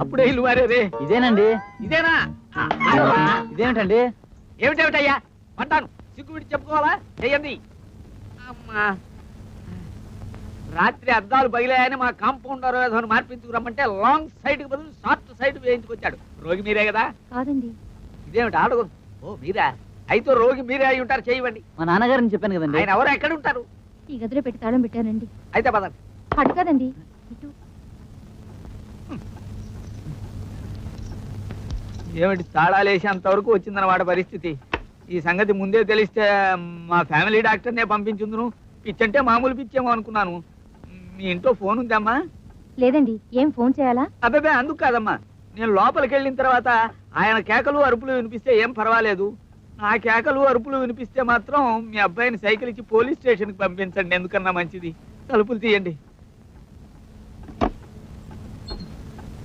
అప్పుడే ఇల్లు మారే. ఇదేనండి. ఇదేనా? ఇదేమిటండి? ఏమిటేమిటయ్యా అంటాను, సిగ్గు విడి చెప్పుకోవాలా? చెయ్యండి. అమ్మా, రాత్రి అద్దాలు పగిలాయని మా కాంపౌండర్ ఏదో మార్పించుకురమ్మంటే లాంగ్ సైడ్ కి బదులు షార్ట్ సైడ్ వేయించుకొచ్చాడు. రోగి మీరే కదా? కాదండి. ఇదేమిటి ఆడు? ఓ మీరా? అయితే రోగి మీరే అయి ఉంటారు. చేయవండి. మా నాన్నగారిని చెప్పాను కదండి. ఆయన ఎవరు, ఎక్కడ ఉంటారు? ఈ గదిలో పెట్టి తాళం పెట్టానండి. అయితే పదండి. అటు కదండి, ఇటు. ఏమిటి తాళాలేసి వరకు వచ్చిందన్నమాట పరిస్థితి. ఈ సంగతి ముందే తెలిస్తే మా ఫ్యామిలీ డాక్టర్నే పంపించుందును. పిచ్చంటే మామూలు పిచ్చేమో అనుకున్నాను. మీ ఇంట్లో ఫోన్ ఉందమ్మా? లేదండి. ఏం ఫోన్ చేయాలా? అబ్బాబే అందుకు కాదమ్మా, నేను లోపలికి వెళ్ళిన తర్వాత ఆయన కేకలు అరుపులు వినిపిస్తే ఏం పర్వాలేదు. నా కేకలు అరుపులు వినిపిస్తే మాత్రం మీ అబ్బాయిని సైకిల్ ఇచ్చి పోలీస్ స్టేషన్కి పంపించండి. ఎందుకన్నా మంచిది. తలుపులు తీయండి.